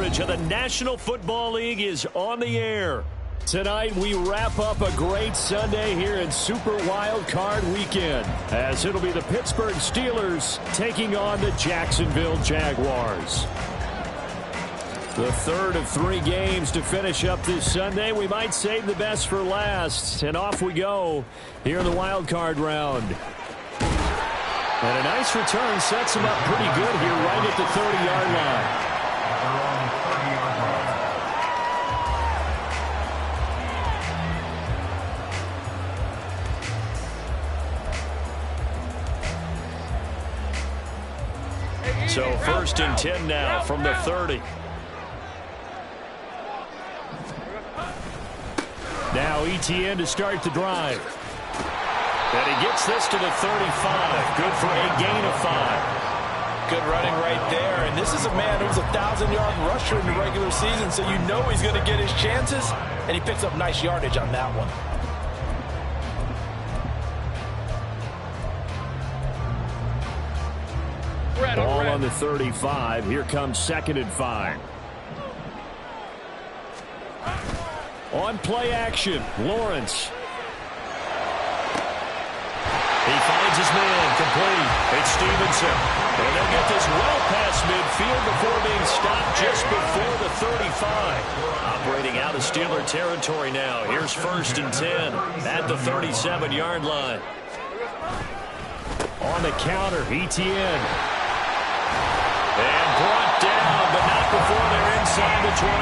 coverage of the National Football League is on the air. Tonight, we wrap up a great Sunday here in Super Wild Card Weekend, as it'll be the Pittsburgh Steelers taking on the Jacksonville Jaguars. The third of 3 games to finish up this Sunday. We might save the best for last, and off we go here in the wild card round. And a nice return sets him up pretty good here right at the 30-yard line. So 1st and 10 now from the 30. Now ETN to start the drive. And he gets this to the 35. Good for a gain of 5. Good running right there. And this is a man who's a 1,000-yard rusher in the regular season, so you know he's going to get his chances. And he picks up nice yardage on that one. Ball on the 35. Here comes 2nd and 5. On play action, Lawrence. He finds his man, complete. It's Stevenson. And they'll get this well past midfield before being stopped just before the 35. Operating out of Steeler territory now. Here's 1st and 10 at the 37-yard line. On the counter, ETN. And brought down, but not before they're inside the 25.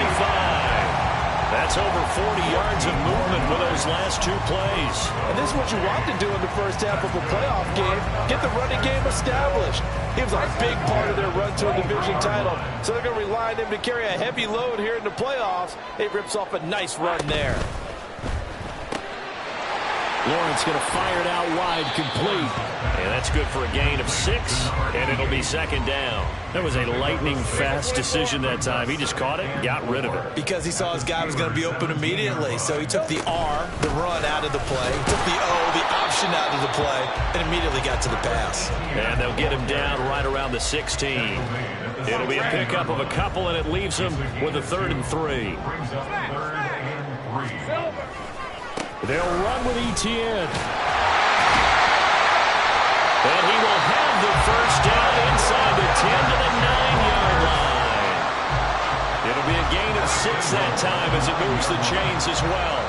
That's over 40 yards of movement with those last 2 plays. And this is what you want to do in the first half of a playoff game. Get the running game established. He was a big part of their run to a division title. So they're going to rely on him to carry a heavy load here in the playoffs. He rips off a nice run there. Lawrence going to fire it out wide, complete. And that's good for a gain of 6, and it'll be 2nd down. That was a lightning-fast decision that time. He just caught it and got rid of it. Because he saw his guy was going to be open immediately. So he took the R, the run, out of the play. He took the O, the option out of the play, and immediately got to the pass. And they'll get him down right around the 16. It'll be a pickup of a couple, and it leaves him with a 3rd and 3. They'll run with ETN. And he will have the 1st down inside the 10 to the 9-yard line. It'll be a gain of 6 that time as it moves the chains as well.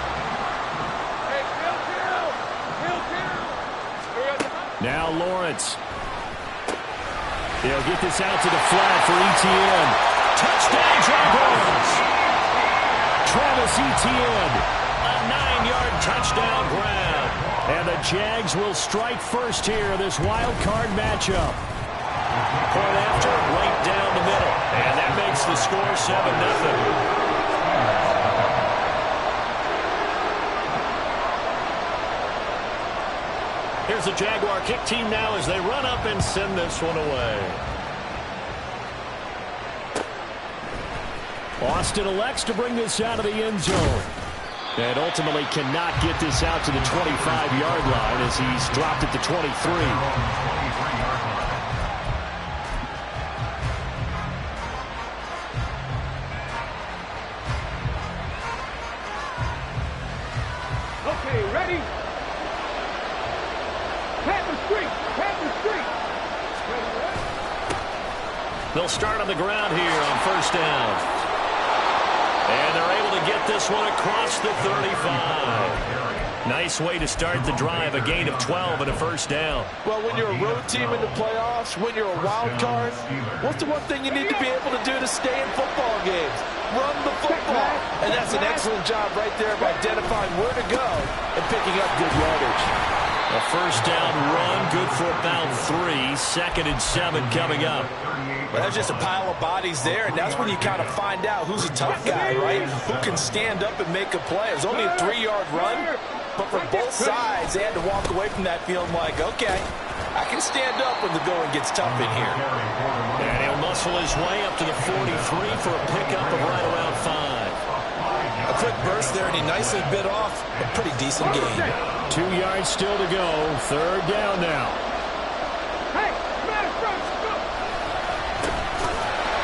Now Lawrence. They'll get this out to the flat for ETN. Touchdown, Jaguars! Travis Etienne. A 9-yard touchdown grab. And the Jags will strike first here, this wild card matchup. Point after, right down the middle. And that makes the score 7-0. Here's the Jaguar kick team now as they run up and send this one away. Austin elects to bring this out of the end zone. And ultimately cannot get this out to the 25-yard line as he's dropped at the 23. Okay, ready? Panther Street! Panther Street! They'll start on the ground here on 1st down. And they're able to get this one across the 35. Nice way to start the drive, a gain of 12 and a 1st down. Well, when you're a road team in the playoffs, when you're a wild card, what's the one thing you need to be able to do to stay in football games? Run the football. And that's an excellent job right there of identifying where to go and picking up good yardage. A 1st down run, good for about 3. 2nd and 7 coming up. But that's just a pile of bodies there, and that's when you kind of find out who's a tough guy, right? Who can stand up and make a play. It was only a 3-yard run, but for both sides, they had to walk away from that feeling like, okay, I can stand up when the going gets tough in here. And he'll muscle his way up to the 43 for a pickup of right around 5. A quick burst there, and he nicely bit off a pretty decent gain. 2 yards still to go. 3rd down now.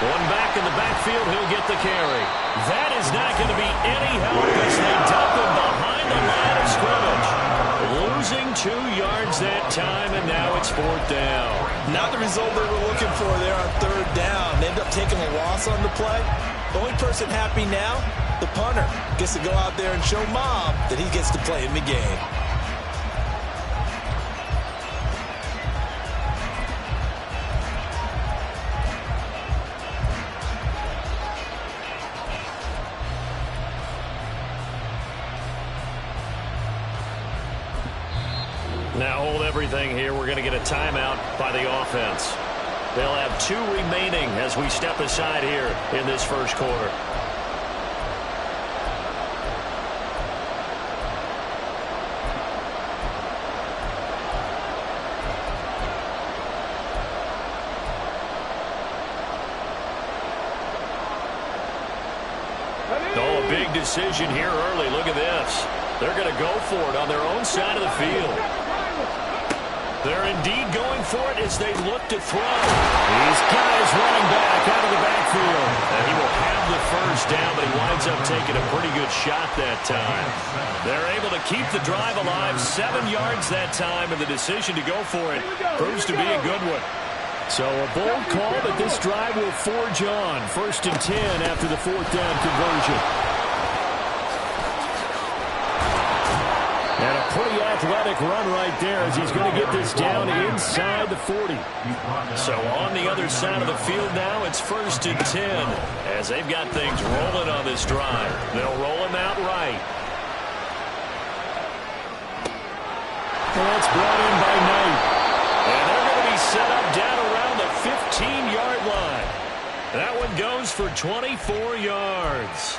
One back in the backfield. backfield, he'll get the carry. That is not going to be any help as they dump him behind the line of scrimmage. Losing 2 yards that time, and now it's 4th down. Not the result they were looking for there on 3rd down. They end up taking a loss on the play. The only person happy now, the punter, gets to go out there and show Mom that he gets to play in the game. Now hold everything here. We're going to get a timeout by the offense. They'll have 2 remaining as we step aside here in this first quarter. Oh, a big decision here early. Look at this. They're going to go for it on their own side of the field. They're indeed going for it as they look to throw. These guys running back out of the backfield. And he will have the first down, but he winds up taking a pretty good shot that time. They're able to keep the drive alive. 7 yards that time, and the decision to go for it proves to be a good one. So a bold call, but this drive will forge on. 1st and 10 after the 4th down conversion. And a pretty athletic run right there as he's going to get this down inside the 40. So on the other side of the field now, it's 1st and 10 as they've got things rolling on this drive. They'll roll him out right. And that's brought in by Knight. And they're going to be set up down around the 15-yard line. That one goes for 24 yards.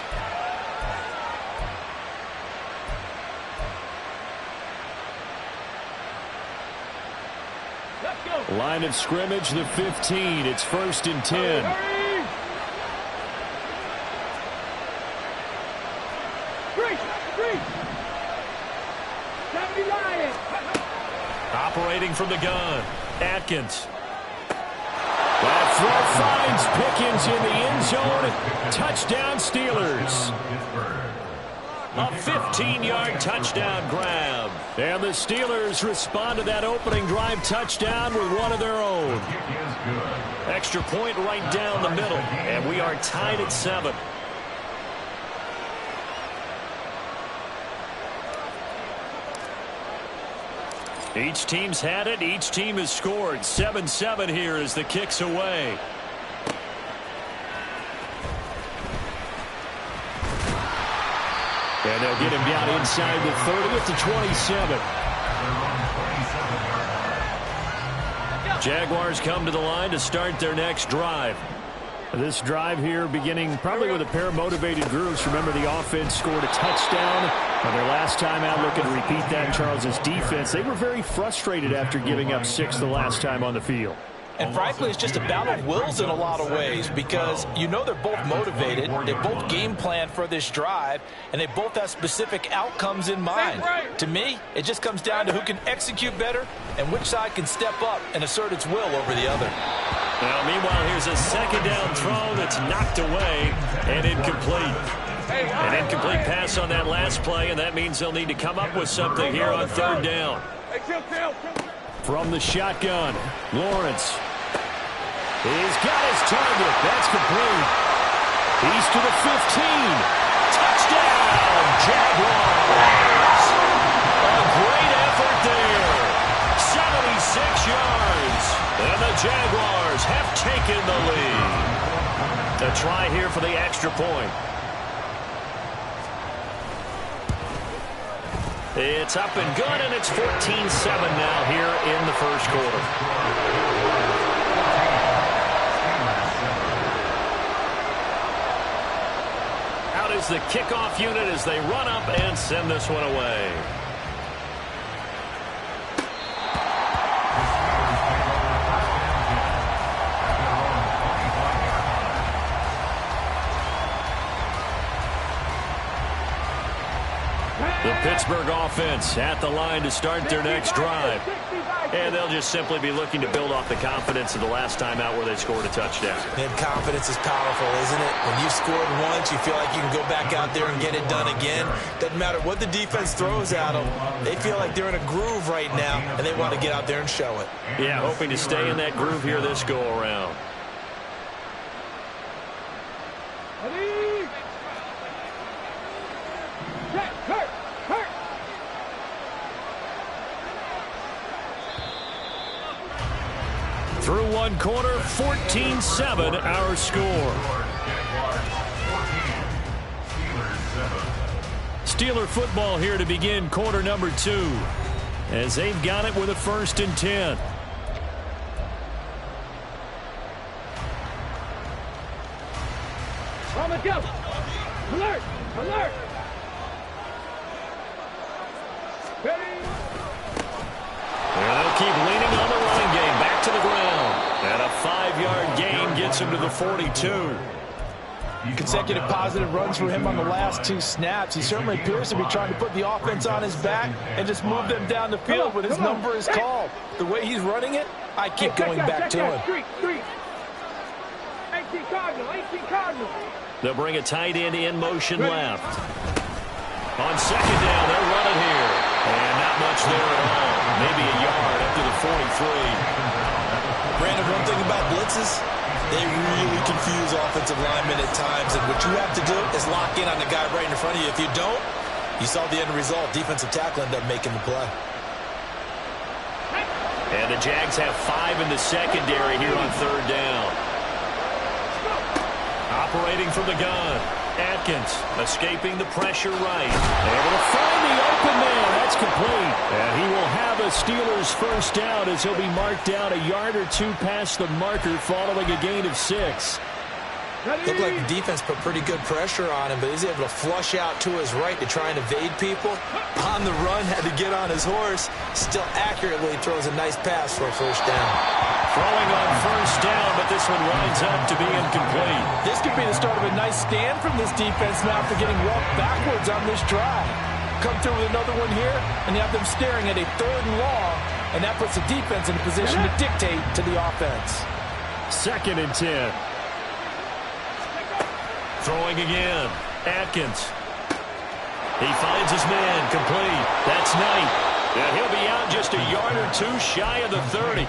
Line of scrimmage, the 15. It's 1st and 10. Operating from the gun, Atkins. That throw finds Pickens in the end zone. Touchdown, Steelers. A 15-yard touchdown grab. And the Steelers respond to that opening drive touchdown with one of their own. Extra point right down the middle. And we are tied at 7. Each team's had it. Each team has scored. 7-7 here as the kick's away. And they'll get him down inside the 30 at the 27. Jaguars come to the line to start their next drive. This drive here beginning probably with a pair of motivated groups. Remember, the offense scored a touchdown on their last time out. Looking to repeat that. Charles's defense, they were very frustrated after giving up 6 the last time on the field. And frankly, it's just a battle of wills in a lot of ways because you know they're both motivated. They both game plan for this drive, and they both have specific outcomes in mind. To me, it just comes down to who can execute better and which side can step up and assert its will over the other. Now, meanwhile, here's a second down throw that's knocked away and incomplete. An incomplete pass on that last play, and that means they'll need to come up with something here on 3rd down. From the shotgun, Lawrence. He's got his target. That's complete. He's to the 15. Touchdown, Jaguars. A great effort there. 76 yards. And the Jaguars have taken the lead. A try here for the extra point. It's up and good, and it's 14-7 now here in the first quarter. Out is the kickoff unit as they run up and send this one away. The Pittsburgh offense at the line to start their next drive. And they'll just simply be looking to build off the confidence of the last time out where they scored a touchdown. And confidence is powerful, isn't it? When you've scored once, you feel like you can go back out there and get it done again. Doesn't matter what the defense throws at them. They feel like they're in a groove right now, and they want to get out there and show it. Yeah, hoping to stay in that groove here this go-around. Through one quarter, 14-7 our score. Steeler football here to begin quarter number 2 as they've got it with a 1st and 10. Alert! Alert! And they'll keep leaning on the running game. Back to the ground. And a 5-yard gain gets him to the 42. Consecutive positive runs for him on the last 2 snaps. He certainly appears to be trying to put the offense on his back and just move them down the field when his number is called. The way he's running it, I keep going back to him. 18 Cardinal. They'll bring a tight end in motion left. On 2nd down, they'll run it here. And not much there at all. Maybe a yard up to the 43. Brandon, one thing about blitzes, they really confuse offensive linemen at times. And what you have to do is lock in on the guy right in front of you. If you don't, you saw the end result. Defensive tackle ended up making the play. And the Jags have 5 in the secondary here on 3rd down. Operating from the gun. Atkins escaping the pressure right. Able to find the open man. That's complete. And he will have a Steelers 1st down as he'll be marked down a yard or 2 past the marker following a gain of 6. Looked like the defense put pretty good pressure on him, but he's able to flush out to his right to try and evade people. On the run, had to get on his horse. Still accurately throws a nice pass for a 1st down. Throwing on 1st down, but this one winds up to be incomplete. This could be the start of a nice stand from this defense now for getting walked backwards on this drive. Come through with another one here, and you have them staring at a 3rd and long, and that puts the defense in a position to dictate to the offense. 2nd and 10. Throwing again. Atkins. He finds his man. Complete. That's Knight. And he'll be out just a yard or 2 shy of the 30.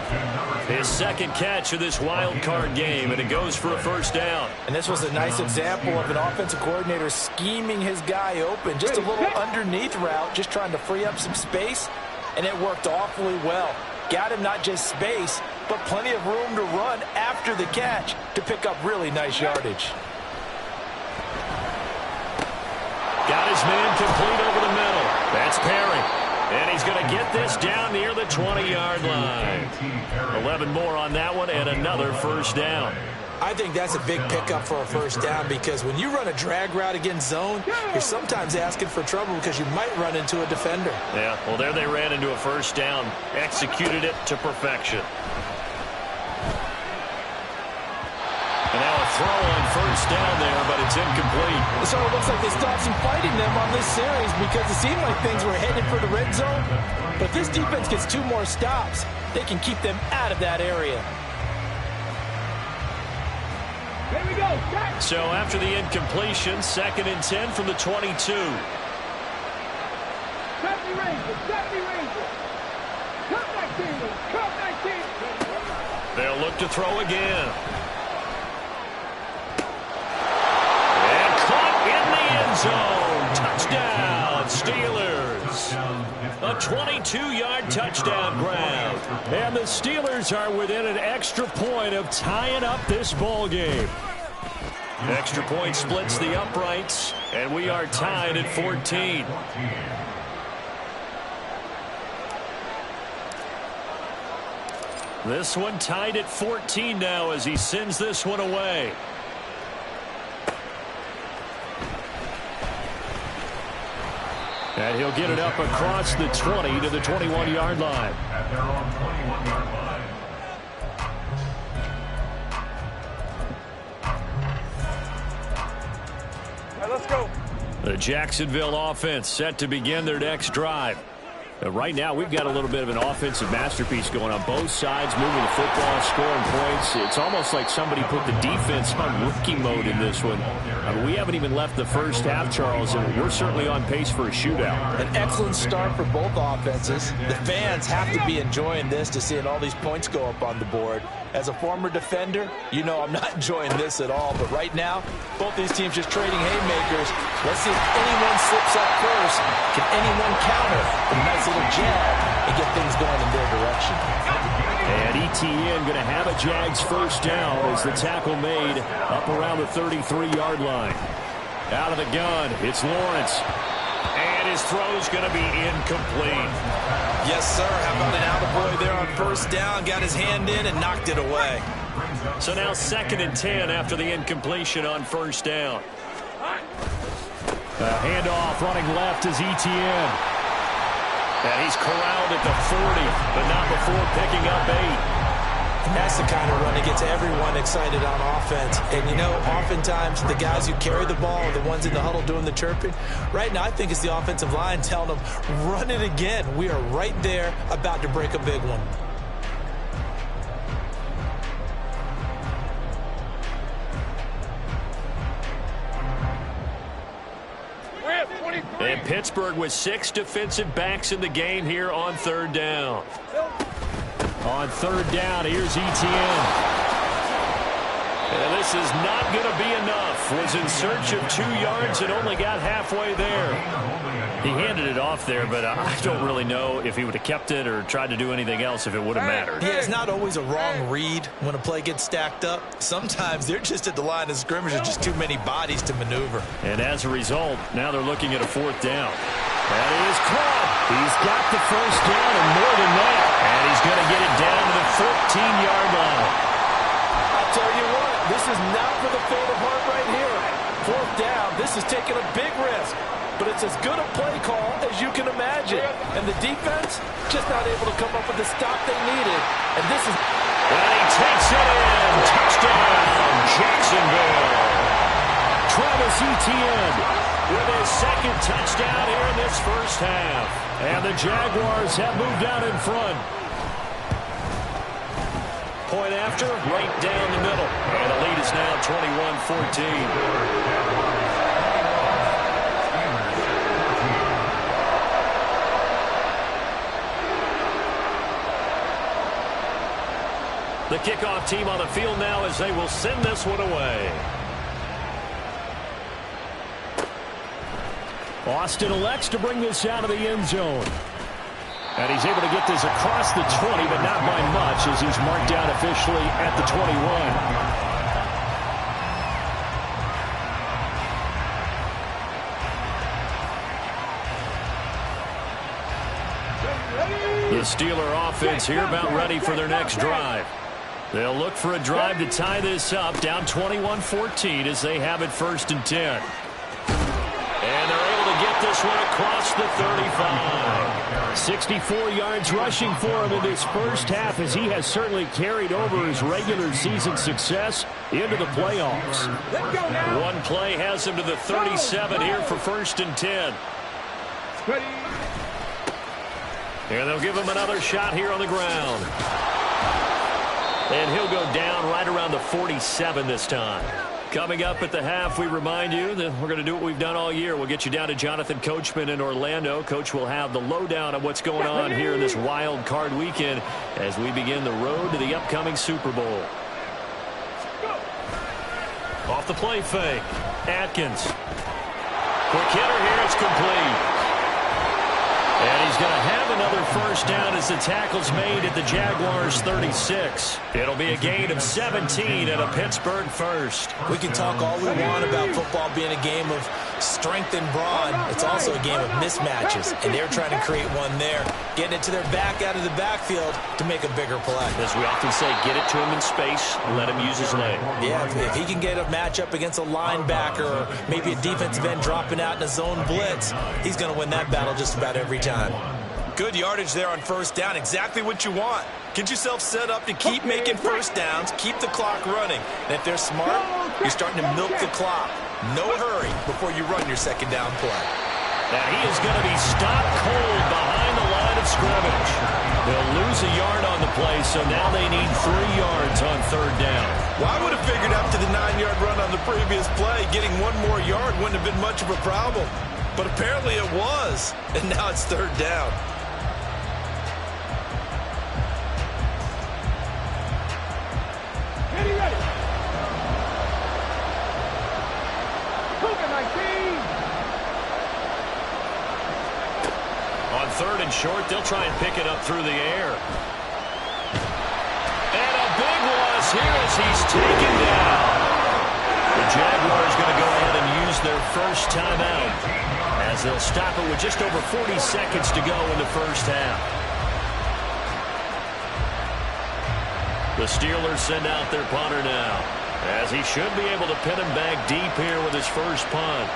His 2nd catch of this wild card game, and it goes for a 1st down. And this was a nice example of an offensive coordinator scheming his guy open. Just a little underneath route, just trying to free up some space, and it worked awfully well. Got him not just space, but plenty of room to run after the catch to pick up really nice yardage. Got his man complete over the middle. That's Perry. And he's going to get this down near the 20-yard line. 11 more on that one and another 1st down. I think that's a big pickup for a 1st down because when you run a drag route against zone, you're sometimes asking for trouble because you might run into a defender. Yeah, well, there they ran into a 1st down. Executed it to perfection. And now a throw on 1st down there, but it's incomplete. It sort of looks like they stopped some fighting them on this series because it seemed like things were headed for the red zone. But if this defense gets 2 more stops, they can keep them out of that area. Here we go. So after the incompletion, 2nd and 10 from the 22. Safety Ranger. Cut 19. They'll look to throw again. Zone. Touchdown, Steelers. A 22-yard touchdown grab. And the Steelers are within an extra point of tying up this ball game. Extra point splits the uprights, and we are tied at 14. This one tied at 14 now as he sends this one away. And he'll get it up across the 20 to the 21-yard line. At their own 21-yard line. All right, let's go. The Jacksonville offense set to begin their next drive. Right now, we've got a little bit of an offensive masterpiece going on both sides, moving the football, scoring points. It's almost like somebody put the defense on rookie mode in this one. We haven't even left the first half, Charles, and we're certainly on pace for a shootout. An excellent start for both offenses. The fans have to be enjoying this to seeing all these points go up on the board. As a former defender, you know I'm not enjoying this at all. But right now, both these teams just trading haymakers. Let's see if anyone slips up first. Can anyone counter a nice little jab and get things going in their direction? And ETN going to have a Jags first down as the tackle made up around the 33-yard line. Out of the gun, it's Lawrence. And his throw's going to be incomplete. Yes, sir. How about an attaboy there on first down? Got his hand in and knocked it away. So now 2nd and 10 after the incompletion on first down. Handoff running left is ETN. And he's corralled at the 40, but not before picking up 8. That's the kind of run that gets everyone excited on offense. And, you know, oftentimes the guys who carry the ball are the ones in the huddle doing the chirping. Right now, I think it's the offensive line telling them, run it again. We are right there about to break a big one. And Pittsburgh with 6 defensive backs in the game here on 3rd down. On 3rd down, here's ETN. And this is not going to be enough. Was in search of 2 yards and only got halfway there. He handed it off there, but I don't really know if he would have kept it or tried to do anything else if it would have mattered. Yeah, it's not always a wrong read when a play gets stacked up. Sometimes they're just at the line of scrimmage. There's just too many bodies to maneuver. And as a result, now they're looking at a 4th down. That is caught. He's got the first down and more than that. And he's going to get it down to the 14-yard line. I'll tell you what, this is not for the faint of heart right here. 4th down, this is taking a big risk. But it's as good a play call as you can imagine. And the defense just not able to come up with the stop they needed. And this is... And he takes it in. Touchdown, Jacksonville. Travis Etienne with his 2nd touchdown here in this first half. And the Jaguars have moved out in front. Point after, right down the middle. And the lead is now 21-14. The kickoff team on the field now as they will send this one away. Austin elects to bring this out of the end zone. And he's able to get this across the 20, but not by much as he's marked down officially at the 21. The Steeler offense here about ready for their next drive. They'll look for a drive to tie this up, down 21-14 as they have it 1st and 10. And they're able to get this one across the 35. 64 yards rushing for him in this first half as he has certainly carried over his regular season success into the playoffs. One play has him to the 37 here for 1st and 10. And they'll give him another shot here on the ground. And he'll go down right around the 47 this time. Coming up at the half, we remind you that we're going to do what we've done all year. We'll get you down to Jonathan Coachman in Orlando. Coach will have the lowdown of what's going on here in this wild card weekend as we begin the road to the upcoming Super Bowl. Off the play fake. Atkins. Quick hitter here. It's complete. And he's going to have another first down as the tackle's made at the Jaguars' 36. It'll be a gain of 17 and a Pittsburgh first. We can talk all we want about football being a game of strength and brawn. It's also a game of mismatches, and they're trying to create one there, getting it to their back out of the backfield to make a bigger play. As we often say, get it to him in space, let him use his leg. Yeah, if he can get a matchup against a linebacker or maybe a defensive end dropping out in a zone blitz, he's going to win that battle just about every time. Good yardage there on first down. Exactly what you want. Get yourself set up to keep making first downs, keep the clock running. And if they're smart, you're starting to milk the clock. No hurry before you run your second down play. And he is going to be stopped cold behind the line of scrimmage. They'll lose a yard on the play, so now they need 3 yards on third down. Well, I would have figured after the 9-yard run on the previous play, getting 1 more yard wouldn't have been much of a problem. But apparently it was, and now it's third down. Ready, ready. Cougar 19. On third and short, they'll try and pick it up through the air. And a big loss here as he's taken down. The Jaguars going to go ahead and use their first timeout as they'll stop it with just over 40 seconds to go in the first half. The Steelers send out their punter now, as he should be able to pin him back deep here with his first punt.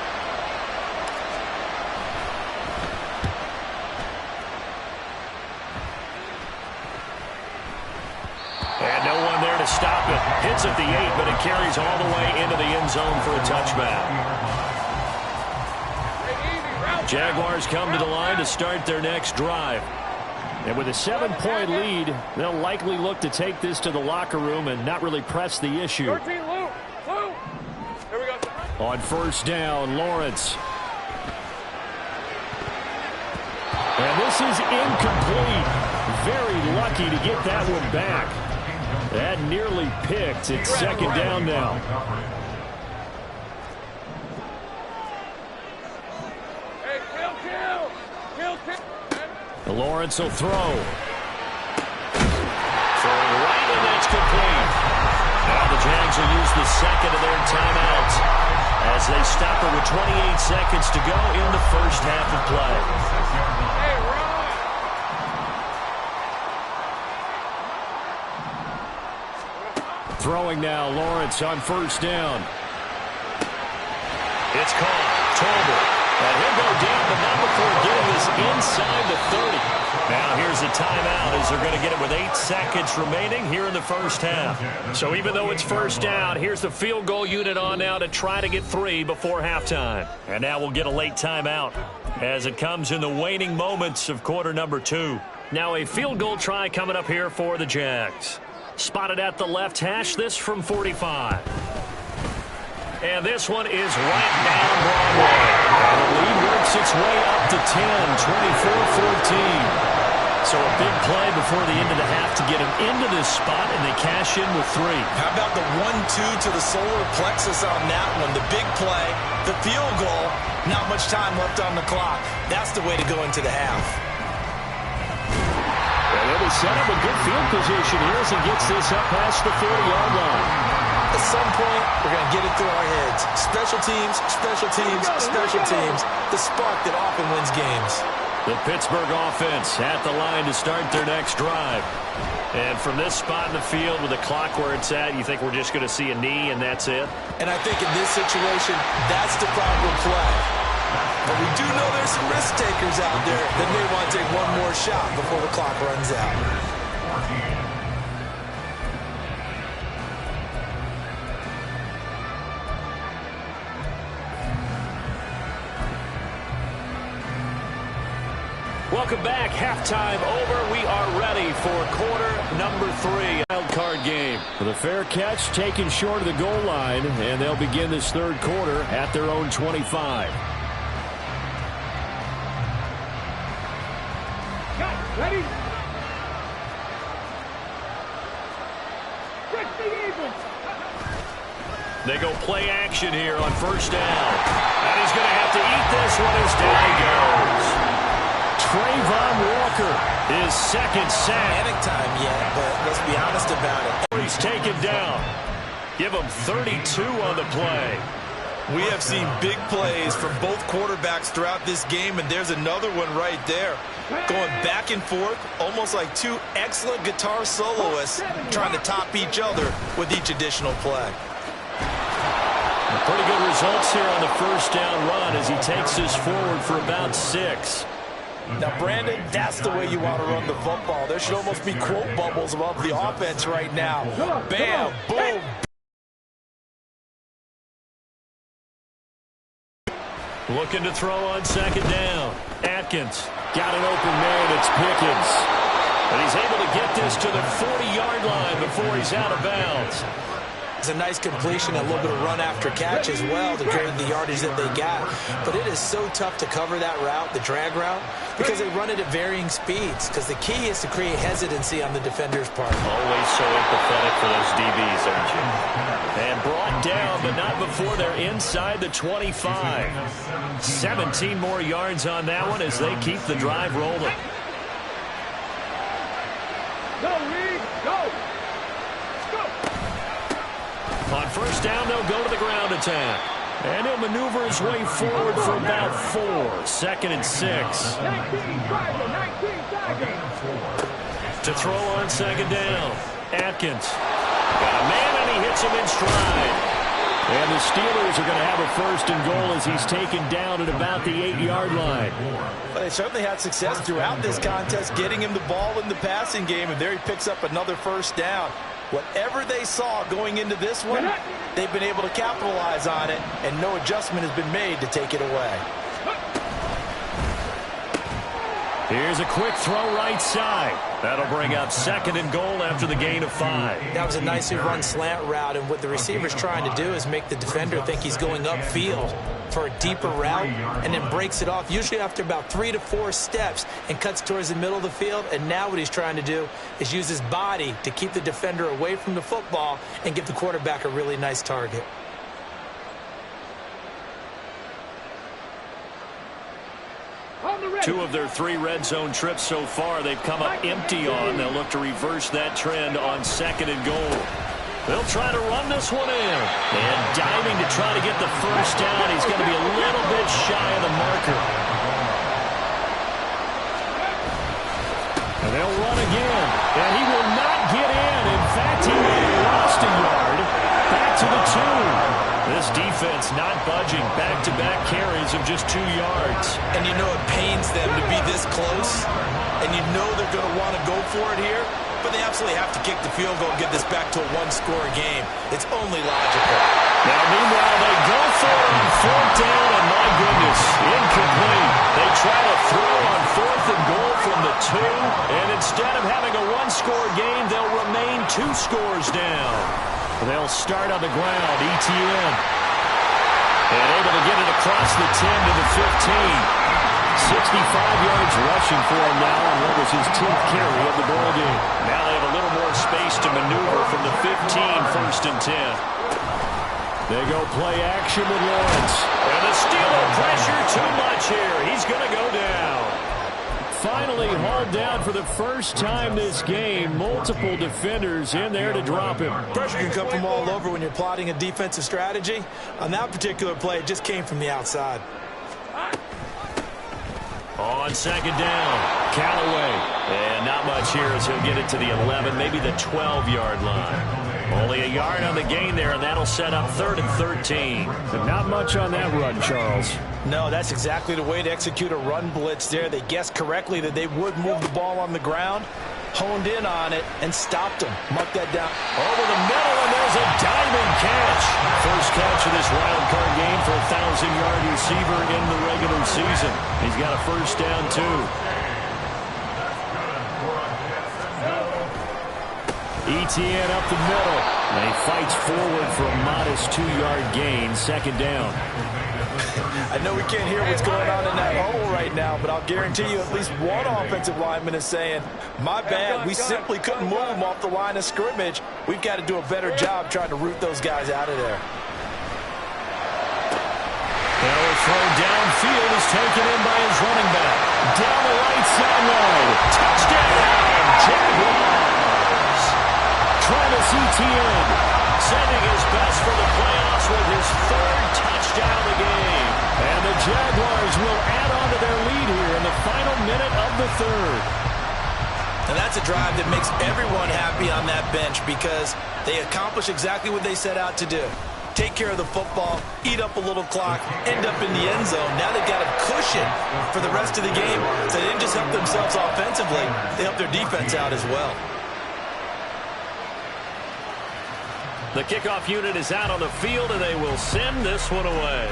And no one there to stop it. Hits at the 8, but it carries all the way into the end zone for a touchback. Jaguars come to the line to start their next drive. And with a 7-point lead, they'll likely look to take this to the locker room and not really press the issue. 13, Lou. Lou. Here we go. On first down, Lawrence. And this is incomplete. Very lucky to get that one back. That nearly picked. It's second down now. Hey, kill. Lawrence will throw. Throwing right, and that's complete. Now the Jags will use the second of their timeouts as they stop it with 28 seconds to go in the first half of play. Hey, run. Throwing now, Lawrence on first down. It's caught. Tolbert. And he'll go down, but not before getting this inside the 30. Now here's a timeout as they're going to get it with 8 seconds remaining here in the first half. So even though it's first down, here's the field goal unit on now to try to get 3 before halftime. And now we'll get a late timeout as it comes in the waning moments of quarter number 2. Now a field goal try coming up here for the Jags. Spotted at the left hash, this from 45. And this one is right down Broadway. And the lead works its way up to 10, 24-14. So a big play before the end of the half to get him into this spot, and they cash in with 3. How about the 1-2 to the solar plexus on that one? The big play, the field goal, not much time left on the clock. That's the way to go into the half. Well, they'll be set up a good field position here as he gets this up past the 40-yard line. At some point, we're going to get it through our heads. Special teams, special teams, special teams. The spark that often wins games. The Pittsburgh offense at the line to start their next drive. And from this spot in the field with the clock where it's at, you think we're just going to see a knee and that's it? And I think in this situation, that's the proper play. But we do know there's some risk takers out there that may want to take one more shot before the clock runs out. Welcome back. Halftime over. We are ready for quarter number 3. Wild card game. With a fair catch taken short of the goal line, and they'll begin this third quarter at their own 25. Ready? 60 even. They go play action here on first down. And he's going to have to eat this one as down he goes. Trayvon Walker, his second sack. Panic time yet, but let's be honest about it. He's taken down. Give him 32 on the play. We have seen big plays from both quarterbacks throughout this game, and there's another one right there. Going back and forth, almost like 2 excellent guitar soloists trying to top each other with each additional play. Pretty good results here on the first down run as he takes this forward for about 6. Now, Brandon, that's the way you want to run the football. There should almost be quote bubbles above the offense right now. Bam, boom, Looking to throw on second down. Atkins got an open man. It's Pickens. And he's able to get this to the 40-yard line before he's out of bounds. It's a nice completion, a little bit of run after catch as well to create the yardage that they got. But it is so tough to cover that route, the drag route, because they run it at varying speeds. Because the key is to create hesitancy on the defender's part. Always so empathetic for those DBs, aren't you? And brought down, but not before they're inside the 25. 17 more yards on that one as they keep the drive rolling. Go, Reed, go. On first down, they'll go to the ground attack. And he'll maneuver his way forward for about 4. 2nd and 6. 19 To throw on second down. Atkins. Got a man, and he hits him in stride. And the Steelers are going to have a 1st and goal as he's taken down at about the 8-yard line. Well, they certainly had success throughout this contest getting him the ball in the passing game, and there he picks up another 1st down. Whatever they saw going into this one, they've been able to capitalize on it, and no adjustment has been made to take it away. Here's a quick throw right side. That'll bring up 2nd and goal after the gain of 5. That was a nicely run slant route, and what the receiver's trying to do is make the defender think he's going upfield for a deeper route, and then breaks it off, usually after about 3 to 4 steps, and cuts towards the middle of the field. And now what he's trying to do is use his body to keep the defender away from the football and give the quarterback a really nice target. Two of their 3 red zone trips so far they've come up empty on. They'll look to reverse that trend on 2nd and goal. They'll try to run this one in. And diving to try to get the 1st down. He's going to be a little bit shy of the marker. And they'll run again. And he will not get in. In fact, he may have lost a yard. Back to the 2. This defense not budging. Back-to-back carries of just 2 yards. And you know it pains them to be this close. And you know they're going to want to go for it here. But they absolutely have to kick the field goal and get this back to a 1-score game. It's only logical. Now, meanwhile, they go for it on 4th down, and my goodness, incomplete. They try to throw on 4th and goal from the 2, and instead of having a 1-score game, they'll remain 2 scores down. They'll start on the ground, ETN. And able to get it across the 10 to the 15. 65 yards rushing for him now on what was his 10th carry of the ball game. Now they have a little more space to maneuver from the 15, 1st and 10. They go play action with Lawrence. And the Steeler pressure too much here. He's going to go down. Finally hauled down for the first time this game. Multiple defenders in there to drop him. Pressure can come from all over when you're plotting a defensive strategy. On that particular play, it just came from the outside. On second down, Callaway. And not much here as he'll get it to the 11, maybe the 12-yard line. Only a yard on the gain there, and that'll set up 3rd and 13. But not much on that run, Charles. No, that's exactly the way to execute a run blitz there. They guessed correctly that they would move the ball on the ground, honed in on it, and stopped them. Mark that down. Over the middle, and there's a diving catch. First catch of this wild card game for a 1,000-yard receiver in the regular season. He's got a 1st down, too. ETN up the middle. And he fights forward for a modest 2-yard gain. 2nd down. I know we can't hear what's going on in that huddle right now, but I'll guarantee you at least one offensive lineman is saying, my bad, we simply couldn't move them off the line of scrimmage. We've got to do a better job trying to root those guys out of there. Now a throw downfield is taken in by his running back. Down the right sideline. Touchdown, Jaguars. Travis Etienne sending his best for the playoffs with his 3rd touchdown of the game. And the Jaguars will add on to their lead here in the final minute of the 3rd. And that's a drive that makes everyone happy on that bench because they accomplish exactly what they set out to do. Take care of the football, eat up a little clock, end up in the end zone. Now they've got a cushion for the rest of the game. So they didn't just help themselves offensively, they helped their defense out as well. The kickoff unit is out on the field, and they will send this one away.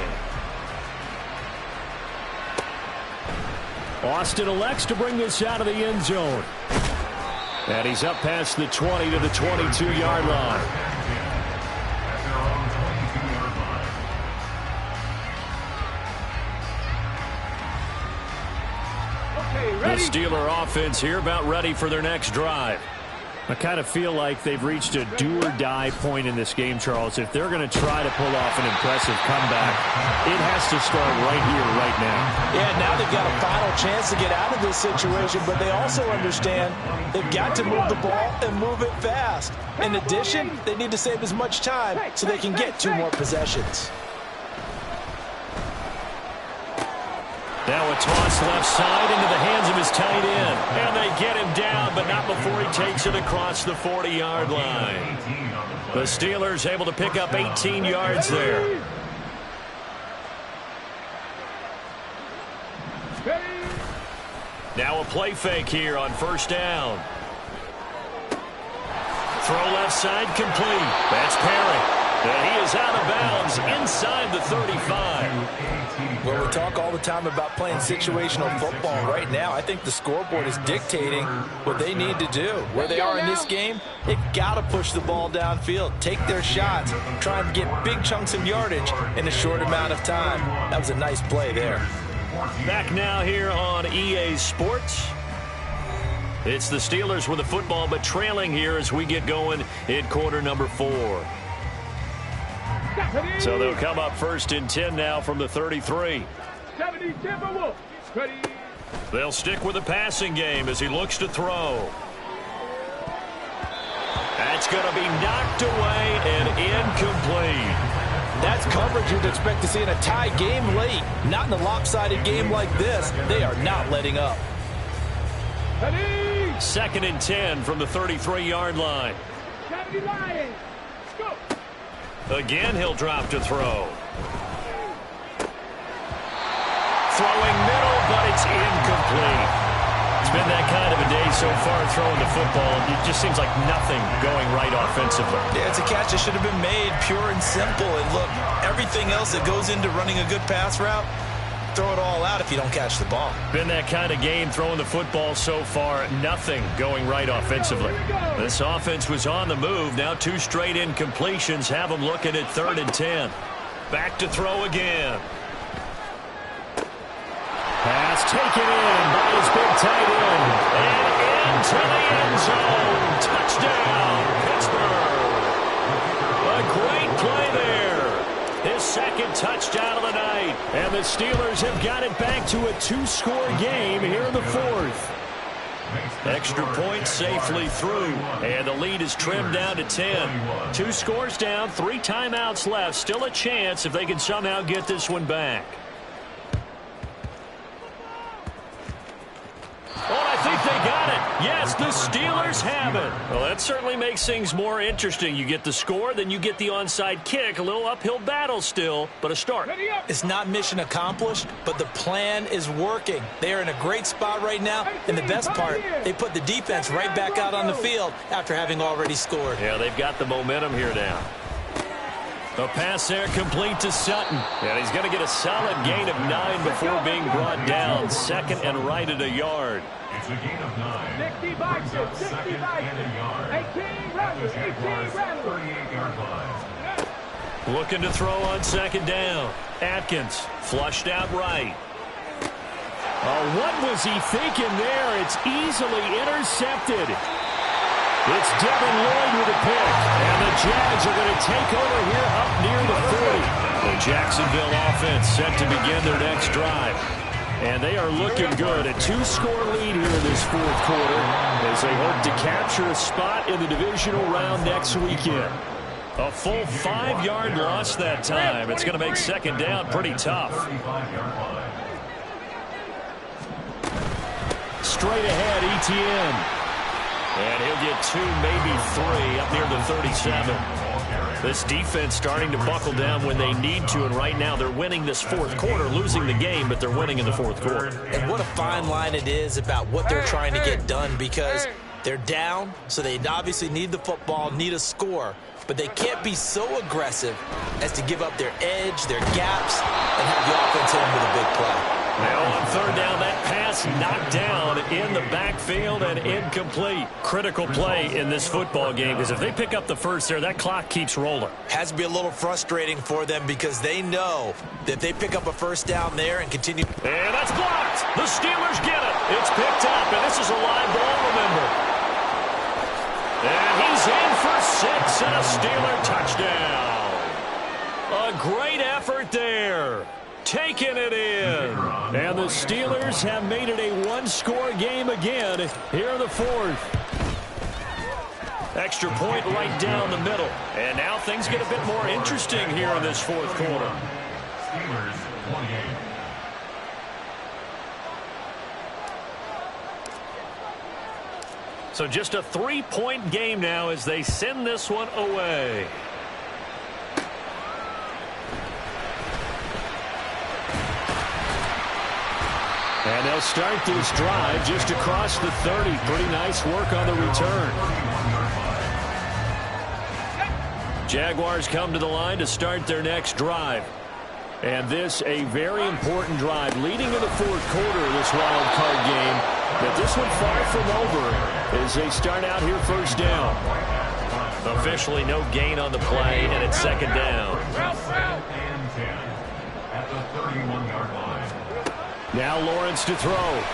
Austin elects to bring this out of the end zone. And he's up past the 20 to the 22-yard line. The Steeler offense here about ready for their next drive. I kind of feel like they've reached a do-or-die point in this game, Charles. If they're going to try to pull off an impressive comeback, it has to start right here, right now. Yeah, now they've got a final chance to get out of this situation, but they also understand they've got to move the ball and move it fast. In addition, they need to save as much time so they can get 2 more possessions. Now a toss left side into the hands of his tight end. And they get him down, but not before he takes it across the 40-yard line. The Steelers able to pick up 18 yards there. Now a play fake here on first down. Throw left side complete. That's Perry. And he is out of bounds inside the 35. Well, we talk all the time about playing situational football. Right now, I think the scoreboard is dictating what they need to do. Where they are in this game, they've got to push the ball downfield, take their shots, try and get big chunks of yardage in a short amount of time. That was a nice play there. Back now here on EA Sports. It's the Steelers with the football, but trailing here as we get going in quarter number 4. So they'll come up first and 10 now from the 33. They'll stick with the passing game as he looks to throw. That's going to be knocked away and incomplete. That's coverage you'd expect to see in a tie game late. Not in a lopsided game like this. They are not letting up. 2nd and 10 from the 33-yard line. Again, he'll drop to throw. Throwing middle, but it's incomplete. It's been that kind of a day so far throwing the football. It just seems like nothing going right offensively. Yeah, it's a catch that should have been made pure and simple. And look, everything else that goes into running a good pass route, throw it all out if you don't catch the ball. Been that kind of game throwing the football so far. Nothing going right offensively. This offense was on the move. Now 2 straight incompletions have them looking at 3rd and 10. Back to throw again. Pass taken in by his big tight end. And into the end zone. Touchdown, Pittsburgh. A great play there. His 2nd touchdown of the night. And the Steelers have got it back to a 2-score game here in the 4th. Extra point safely through. And the lead is trimmed down to 10. 2 scores down, 3 timeouts left. Still a chance if they can somehow get this one back. I think they got it. Yes, the Steelers have it. Well, that certainly makes things more interesting. You get the score, then you get the onside kick. A little uphill battle still, but a start. It's not mission accomplished, but the plan is working. They are in a great spot right now, and the best part, they put the defense right back out on the field after having already scored. Yeah, they've got the momentum here now. A pass there complete to Sutton. And he's going to get a solid gain of 9 before being brought down. 2nd and right at a yard. It's a gain of 9. 60 boxes, 60 boxes. 18 runners, 18 runners. 38-yard line. Looking to throw on 2nd down. Atkins flushed out right. What was he thinking there? It's easily intercepted. It's Devin Lloyd with a pick. And the Jags are going to take over here up near the 40. The Jacksonville offense set to begin their next drive. And they are looking good. A 2-score lead here in this 4th quarter as they hope to capture a spot in the divisional round next weekend. A full 5-yard loss that time. It's going to make 2nd down pretty tough. Straight ahead, ETN. And he'll get 2, maybe 3 up near the 37. This defense starting to buckle down when they need to, and right now they're winning this 4th quarter, losing the game, but they're winning in the 4th quarter. And what a fine line it is about what they're trying to get done, because they're down, so they obviously need the football, need a score, but they can't be so aggressive as to give up their edge, their gaps, and have the offense in with a big play. Now on third down, that pass knocked down in the backfield and incomplete. Critical play in this football game, because if they pick up the first there, that clock keeps rolling. Has to be a little frustrating for them because they know that they pick up a first down there and continue. And that's blocked. The Steelers get it. It's picked up, and this is a live ball, remember. And he's in for 6 and a Steeler touchdown. A great effort there. Taking it in. And the Steelers have made it a one-score game again here in the fourth. Extra point right down the middle. And now things get a bit more interesting here in this fourth quarter. Steelers 28. So just a 3-point game now as they send this one away. And they'll start this drive just across the 30. Pretty nice work on the return. Jaguars come to the line to start their next drive. And this a very important drive leading in the fourth quarter of this wild card game. But this one far from over as they start out here first down. Officially no gain on the play, and it's second down. And 10 at the 31-yard line. Now Lawrence to throw. And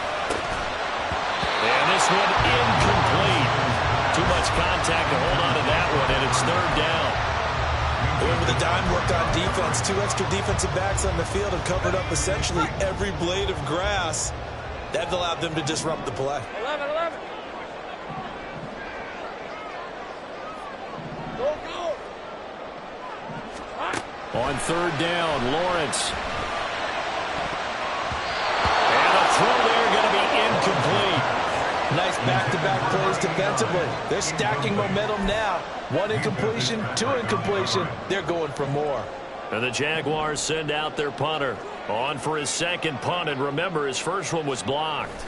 this one incomplete. Too much contact to hold on to that one, and it's third down. Remember the dime worked on defense. 2 extra defensive backs on the field and covered up essentially every blade of grass. That allowed them to disrupt the play. 11. Go. On third down, Lawrence. And a throw there going to be incomplete. Nice back-to-back plays defensively. They're stacking momentum now. 1 incompletion, 2 incompletion. They're going for more. And the Jaguars send out their punter. On for his second punt, and remember, his first one was blocked.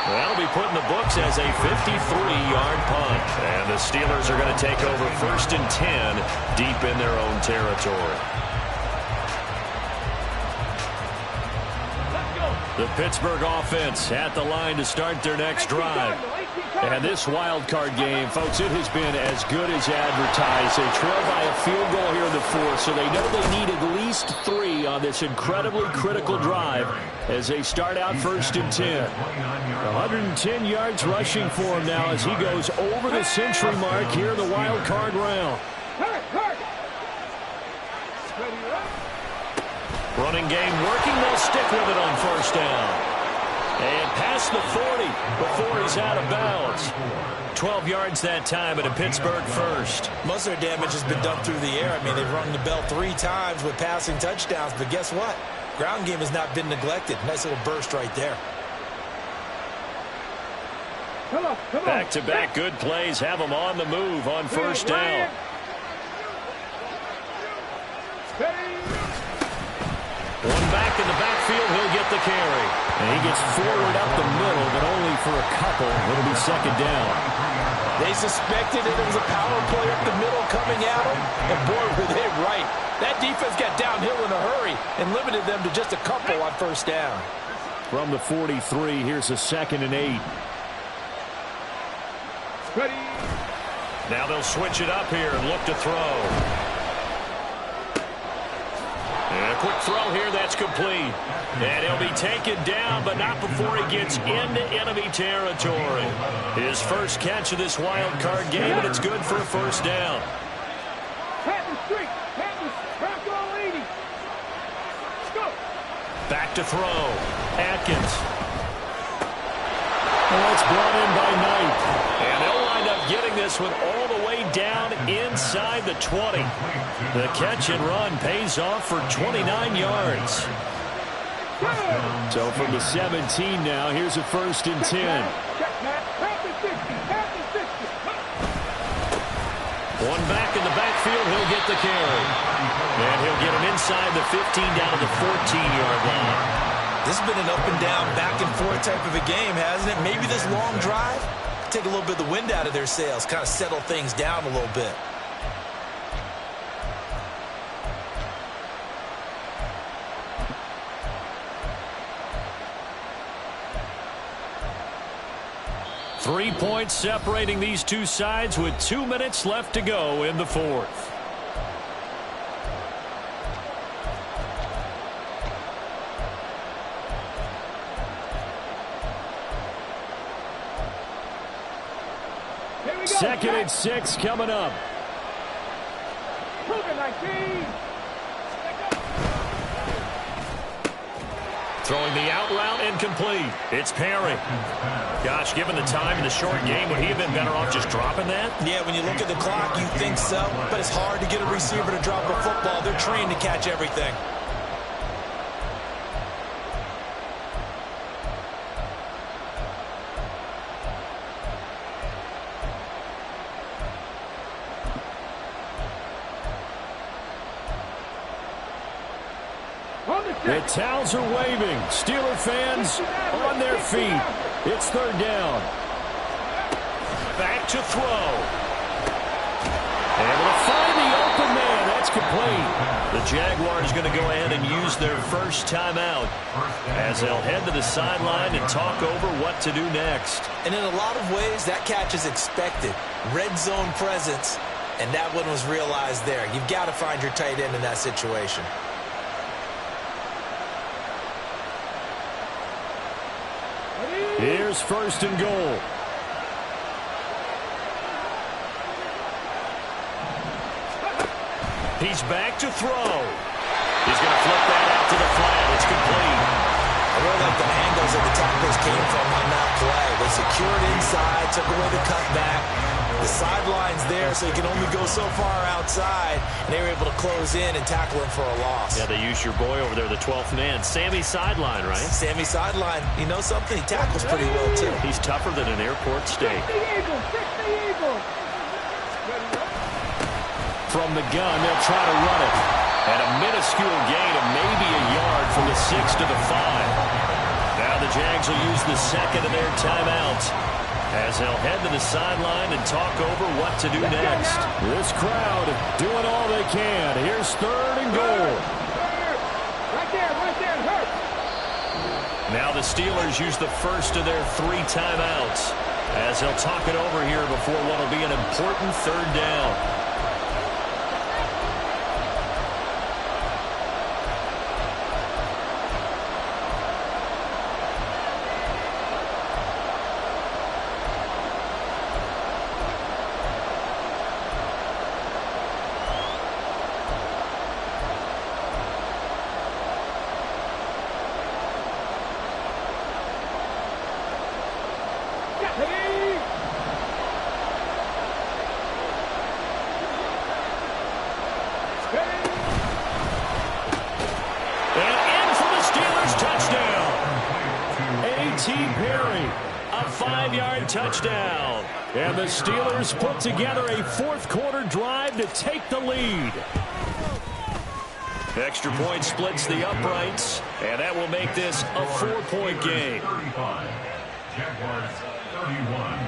That'll be put in the books as a 53-yard punt. And the Steelers are going to take over first and 10 deep in their own territory. The Pittsburgh offense at the line to start their next drive. And this wild card game, folks, it has been as good as advertised. They trail by a field goal here in the fourth, so they know they need at least 3 on this incredibly critical drive as they start out first and 10. 110 yards rushing for him now as he goes over the century mark here in the wild card round. Running game working. They'll stick with it on first down. And past the 40 before he's out of bounds. 12 yards that time at a Pittsburgh first. Most of their damage has been done through the air. I mean, they've rung the bell 3 times with passing touchdowns. But guess what? Ground game has not been neglected. Nice little burst right there. Come on. Back-to-back good plays have them on the move on first down. One back in the backfield, he'll get the carry. And he gets forward up the middle, but only for a couple. It'll be second down. They suspected it was a power play up the middle coming at them, and boy, were they right. That defense got downhill in a hurry and limited them to just a couple on first down. From the 43, here's a second and 8. Ready. Now they'll switch it up here and look to throw. And a quick throw here, that's complete. And he'll be taken down, but not before he gets into enemy territory. His first catch of this wild card game, and it's good for a first down. Back to throw. Atkins. Oh, it's brought in by Knight. And they'll wind up getting this one all the way down inside the 20. The catch and run pays off for 29 yards. So from the 17 now, here's a first and 10. One back in the backfield, he'll get the carry. And he'll get him inside the 15 down to the 14-yard line. This has been an up and down, back and forth type of a game, hasn't it? Maybe this long drive, take a little bit of the wind out of their sails, kind of settle things down a little bit. Three points separating these two sides with 2 minutes left to go in the fourth. Second and 6 coming up. Throwing the out route incomplete. It's Perry. Gosh, given the time in the short game, would he have been better off just dropping that? Yeah, when you look at the clock, you think so. But it's hard to get a receiver to drop a football. They're trained to catch everything. The towels are waving. Steeler fans on their feet. It's third down. Back to throw. Able to find the open man. That's complete. The Jaguars going to go ahead and use their first timeout as they'll head to the sideline and talk over what to do next. And in a lot of ways, that catch is expected. Red zone presence, and that one was realized there. You've got to find your tight end in that situation. Here's first and goal. He's back to throw. He's going to flip that out to the flat. It's complete. I really like the angles that the tacklers came from on that play. They secured inside, took away the cutback. The sideline's there, so he can only go so far outside, and they were able to close in and tackle him for a loss. Yeah, they used your boy over there, the 12th man. Sammy Sideline, right? Sammy Sideline. You know something? He tackles pretty well, too. He's tougher than an airport steak. From the gun, they'll try to run it. At a minuscule gain of maybe a yard from the 6 to the 5. Now the Jags will use the second of their timeouts as they'll head to the sideline and talk over what to do next. This crowd doing all they can. Here's third and goal. Right there, hurt. Now the Steelers use the first of their 3 timeouts as they'll talk it over here before what will be an important third down. Touchdown. And the Steelers put together a fourth-quarter drive to take the lead. Extra point splits the uprights, and that will make this a 4-point game. 35. Jaguars 31.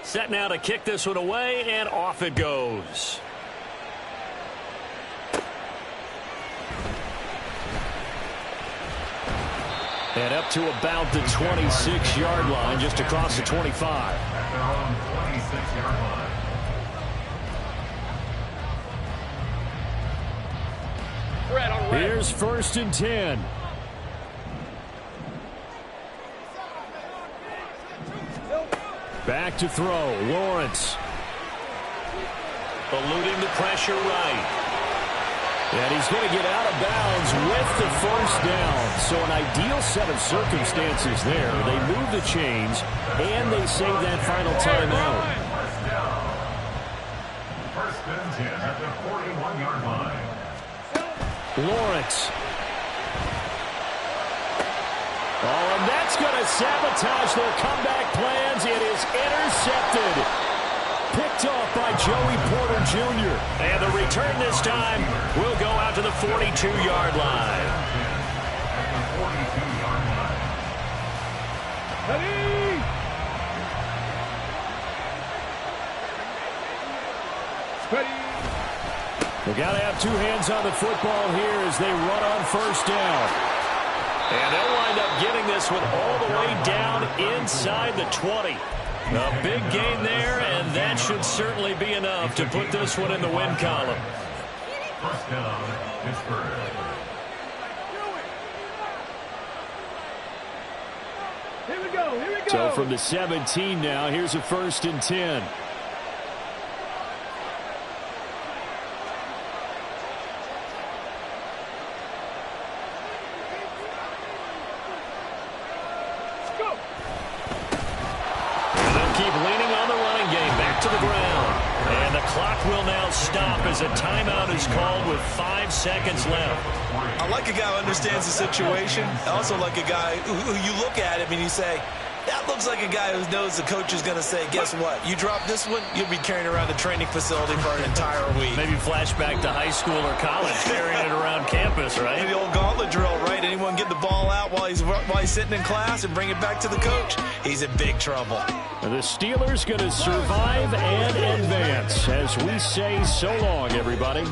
Set now to kick this one away, and off it goes. And up to about the 26-yard line, just across the 25. At their own 26-yard line. Here's first and 10. Back to throw. Lawrence. Eluding the pressure right. And he's going to get out of bounds with the first down. So an ideal set of circumstances there. They move the chains, and they save that final timeout. First down. First and 10 at the 41-yard line. Lawrence. Oh, and that's going to sabotage their comeback plans. It is intercepted. picked off by Joey Porter Jr. And the return this time will go out to the 42-yard line. Ready? Ready? They got to have two hands on the football here as they run on first down. And they'll wind up getting this one all the way down inside the 20. A big gain there, and that should certainly be enough to put this one in the win column. First down, Pittsburgh. Here we go, here we go. So from the 17 now, here's a 1st and 10. To the ground. And the clock will now stop as a timeout is called with 5 seconds left. I like a guy who understands the situation. I also like a guy who you look at him and you say, that looks like a guy who knows the coach is going to say, guess what? You drop this one, you'll be carrying around the training facility for an entire week. Maybe flashback to high school or college, carrying it around campus, right? Maybe the old gauntlet drill, right? Anyone get the ball out while he's sitting in class and bring it back to the coach? He's in big trouble. The Steelers going to survive and advance as we say so long, everybody.